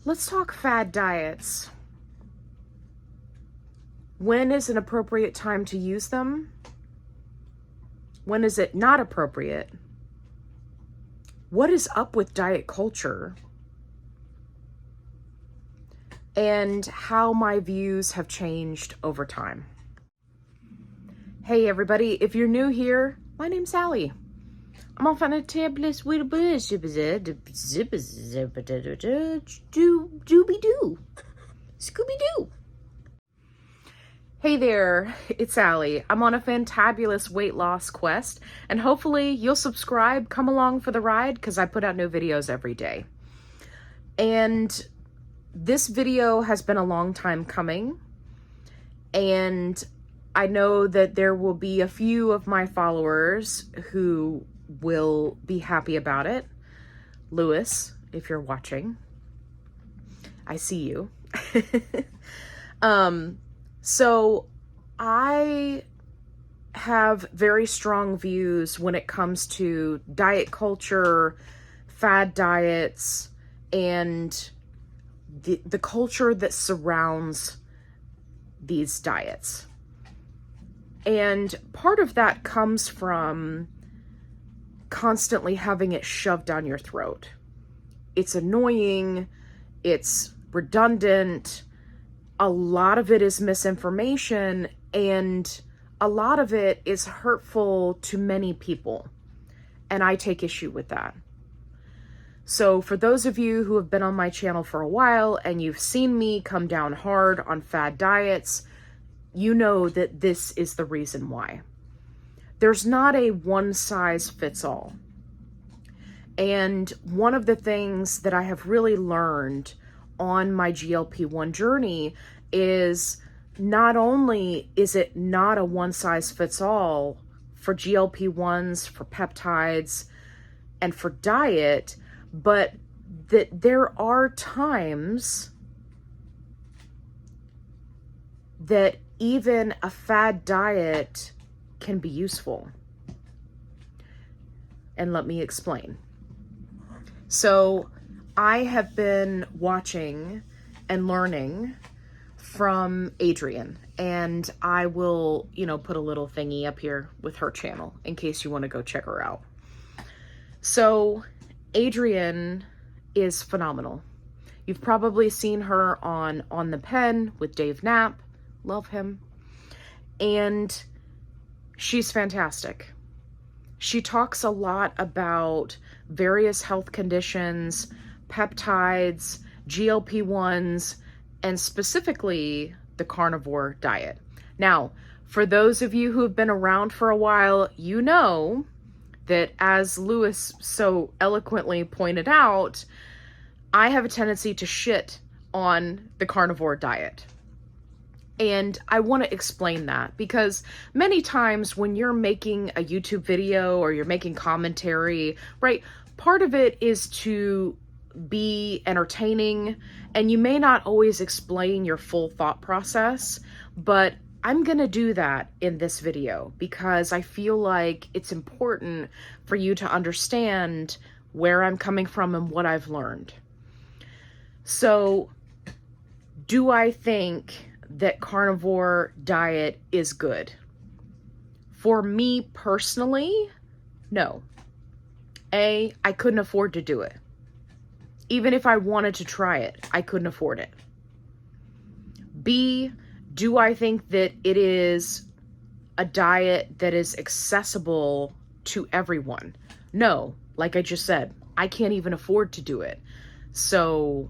Let's talk fad diets. When is an appropriate time to use them? When is it not appropriate? What is up with diet culture? And how my views have changed over time. Hey everybody, if you're new here, my name's Sally. I'm off on a tablet with Dooby-Doo. Scooby-Doo. Hey there, it's Sally. I'm on a fantabulous weight loss quest, and hopefully you'll subscribe, come along for the ride, because I put out new videos every day. And this video has been a long time coming, and I know that there will be a few of my followers who will be happy about it. Lewis, if you're watching, I see you. So I have very strong views when it comes to diet culture, fad diets, and the culture that surrounds these diets. And part of that comes from constantly having it shoved down your throat. It's annoying, it's redundant, a lot of it is misinformation, and a lot of it is hurtful to many people. And I take issue with that. So for those of you who have been on my channel for a while and you've seen me come down hard on fad diets, you know that this is the reason why. There's not a one size fits all. And one of the things that I have really learned on my GLP1 journey is not only is it not a one size fits all for GLP1s, for peptides, and for diet, but that there are times that even a fad diet can be useful. And let me explain. So I have been watching and learning from Adrienne, and I will, put a little thingy up here with her channel in case you want to go check her out. So Adrienne is phenomenal. You've probably seen her on the Pen with Dave Knapp. Love him. And she's fantastic. She talks a lot about various health conditions, peptides, GLP1s, and specifically the carnivore diet. Now, for those of you who have been around for a while, you know that, as Lewis so eloquently pointed out, I have a tendency to shit on the carnivore diet. And I want to explain that because many times when you're making a YouTube video or you're making commentary, right, part of it is to be entertaining, and you may not always explain your full thought process, but I'm going to do that in this video because I feel like it's important for you to understand where I'm coming from and what I've learned. So, do I think that carnivore diet is good? For me personally, no. A, I couldn't afford to do it. Even if I wanted to try it, I couldn't afford it. B, do I think that it is a diet that is accessible to everyone? No, like I just said, I can't even afford to do it. So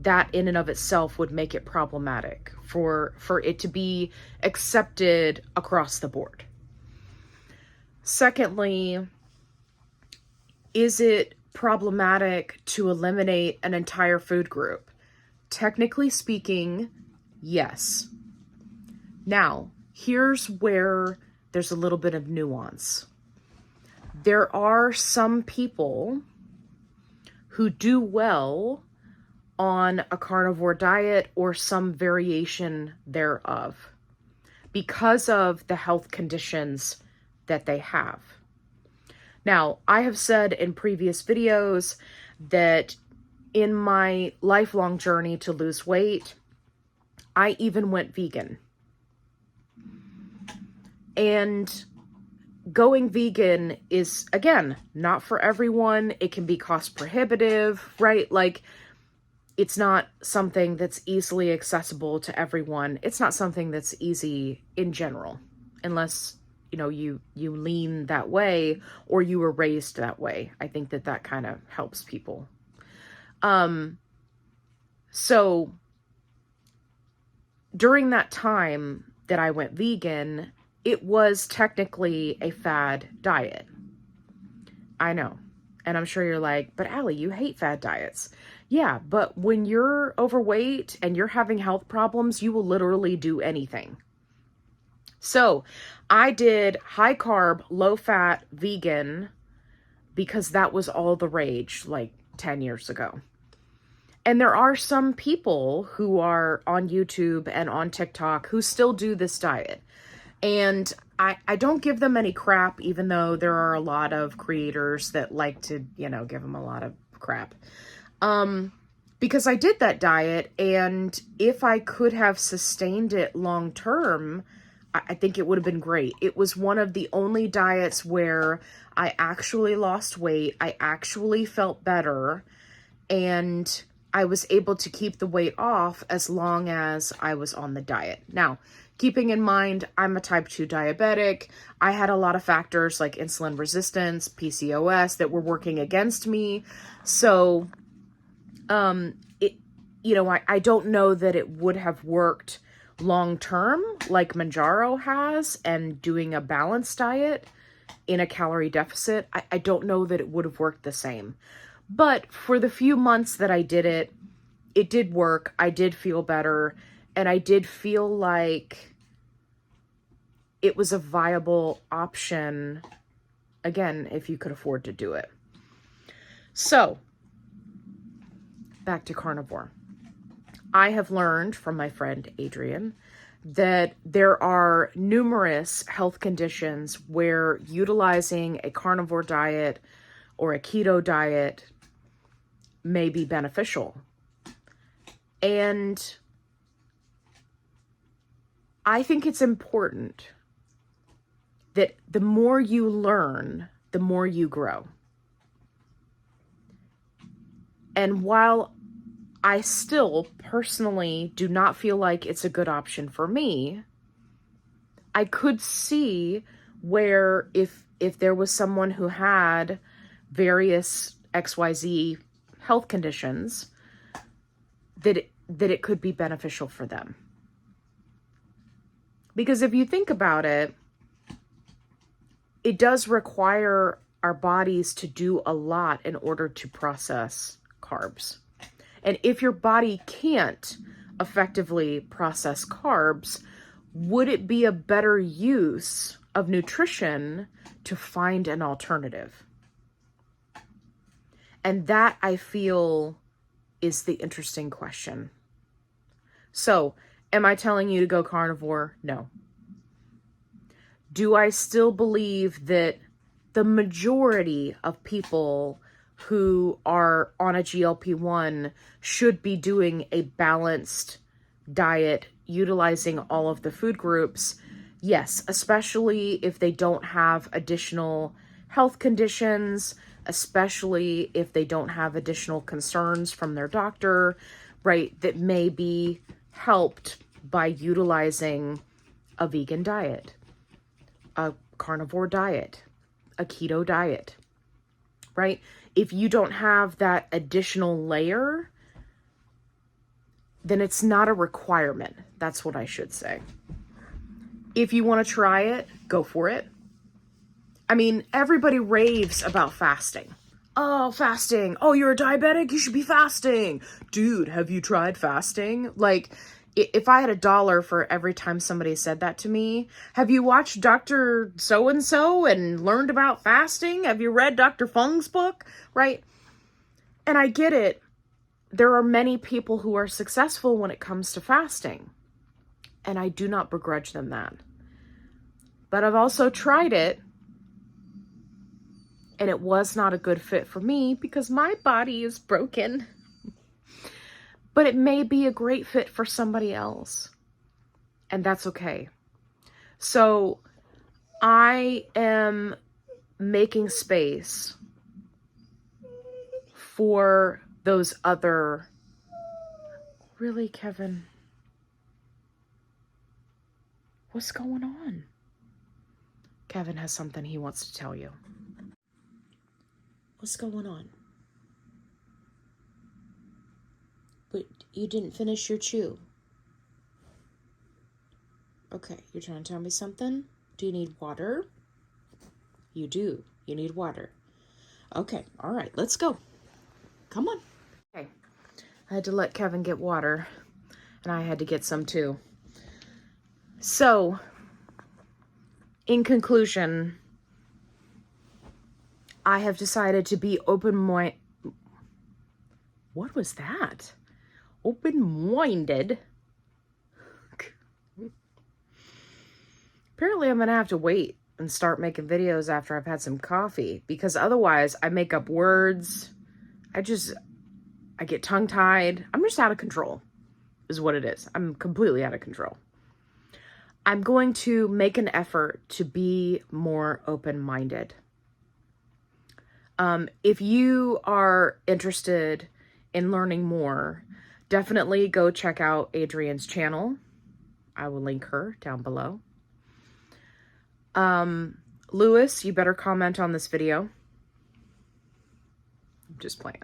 that in and of itself would make it problematic for it to be accepted across the board. Secondly, is it problematic to eliminate an entire food group? Technically speaking, yes. Now, here's where there's a little bit of nuance. There are some people who do well on a carnivore diet or some variation thereof because of the health conditions that they have. Now, I have said in previous videos that in my lifelong journey to lose weight, I even went vegan. And going vegan is, again, not for everyone. It can be cost prohibitive, right? Like, it's not something that's easily accessible to everyone. It's not something that's easy in general, unless, you know, you lean that way or you were raised that way. I think that kind of helps people. So during that time that I went vegan, it was technically a fad diet. I know. And I'm sure you're like, but Allie, you hate fad diets. Yeah, but when you're overweight and you're having health problems, you will literally do anything. So I did high carb, low fat, vegan, because that was all the rage like 10 years ago. And there are some people who are on YouTube and on TikTok who still do this diet. And I don't give them any crap, even though there are a lot of creators that like to, you know, give them a lot of crap. Because I did that diet, and if I could have sustained it long term, I think it would have been great. It was one of the only diets where I actually lost weight. I actually felt better, and I was able to keep the weight off as long as I was on the diet. Now, keeping in mind, I'm a type 2 diabetic. I had a lot of factors like insulin resistance, PCOS that were working against me. So, I don't know that it would have worked long term like Mounjaro has, and doing a balanced diet in a calorie deficit. I don't know that it would have worked the same. But for the few months that I did it, it did work. I did feel better, and I did feel like it was a viable option, again, if you could afford to do it. So, back to carnivore. I have learned from my friend Adrian that there are numerous health conditions where utilizing a carnivore diet or a keto diet may be beneficial. And I think it's important that the more you learn, the more you grow. And while I still personally do not feel like it's a good option for me, I could see where if there was someone who had various XYZ health conditions, that it could be beneficial for them. Because if you think about it, it does require our bodies to do a lot in order to process carbs. And if your body can't effectively process carbs, would it be a better use of nutrition to find an alternative? And that, I feel, is the interesting question. So, am I telling you to go carnivore? No. Do I still believe that the majority of people who are on a GLP1 should be doing a balanced diet, utilizing all of the food groups? Yes, especially if they don't have additional health conditions, especially if they don't have additional concerns from their doctor, right, that may be helped by utilizing a vegan diet, a carnivore diet, a keto diet, right? If you don't have that additional layer, then it's not a requirement. That's what I should say. If you want to try it, go for it. I mean, everybody raves about fasting. Oh, fasting. Oh, you're a diabetic? You should be fasting. Dude, have you tried fasting? Like, if I had $1 for every time somebody said that to me, have you watched Dr. So-and-so and learned about fasting? Have you read Dr. Fung's book? Right? And I get it. There are many people who are successful when it comes to fasting. And I do not begrudge them that. But I've also tried it, and it was not a good fit for me because my body is broken. But it may be a great fit for somebody else. And that's okay. So I am making space for those other... Really, Kevin? What's going on? Kevin has something he wants to tell you. What's going on? But you didn't finish your chew. Okay, you're trying to tell me something? Do you need water? You do. You need water. Okay, all right, let's go. Come on. Okay, I had to let Kevin get water, and I had to get some too. So, in conclusion, I have decided to be open-minded. What was that? Open-minded? Apparently, I'm going to have to wait and start making videos after I've had some coffee, because otherwise I make up words. I get tongue-tied. I'm just out of control, is what it is. I'm completely out of control. I'm going to make an effort to be more open-minded. If you are interested in learning more, definitely go check out Adrienne's channel. I will link her down below. Lewis, you better comment on this video. I'm just playing.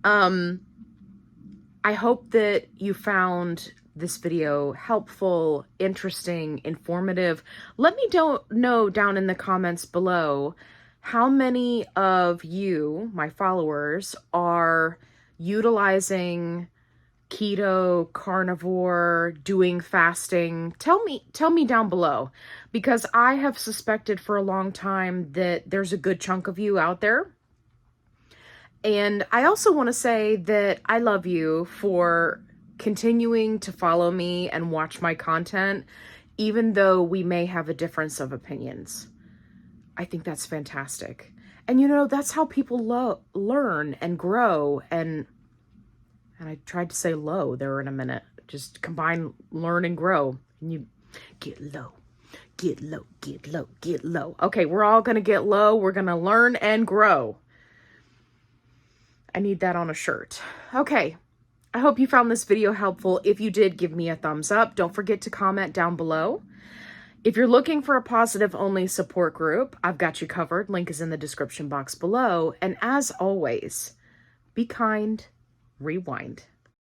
I hope that you found this video helpful, interesting, informative. Let me know down in the comments below how many of you, my followers, are utilizing keto, carnivore, doing fasting. Tell me down below, because I have suspected for a long time that there's a good chunk of you out there. And I also want to say that I love you for continuing to follow me and watch my content, even though we may have a difference of opinions. I think that's fantastic. And you know, that's how people learn and grow. And I tried to say low there in a minute. Just combine learn and grow. And you get low, get low, get low, get low. Okay, we're all going to get low. We're going to learn and grow. I need that on a shirt. Okay. I hope you found this video helpful. If you did, give me a thumbs up. Don't forget to comment down below. If you're looking for a positive-only support group, I've got you covered. Link is in the description box below. And as always, be kind, rewind.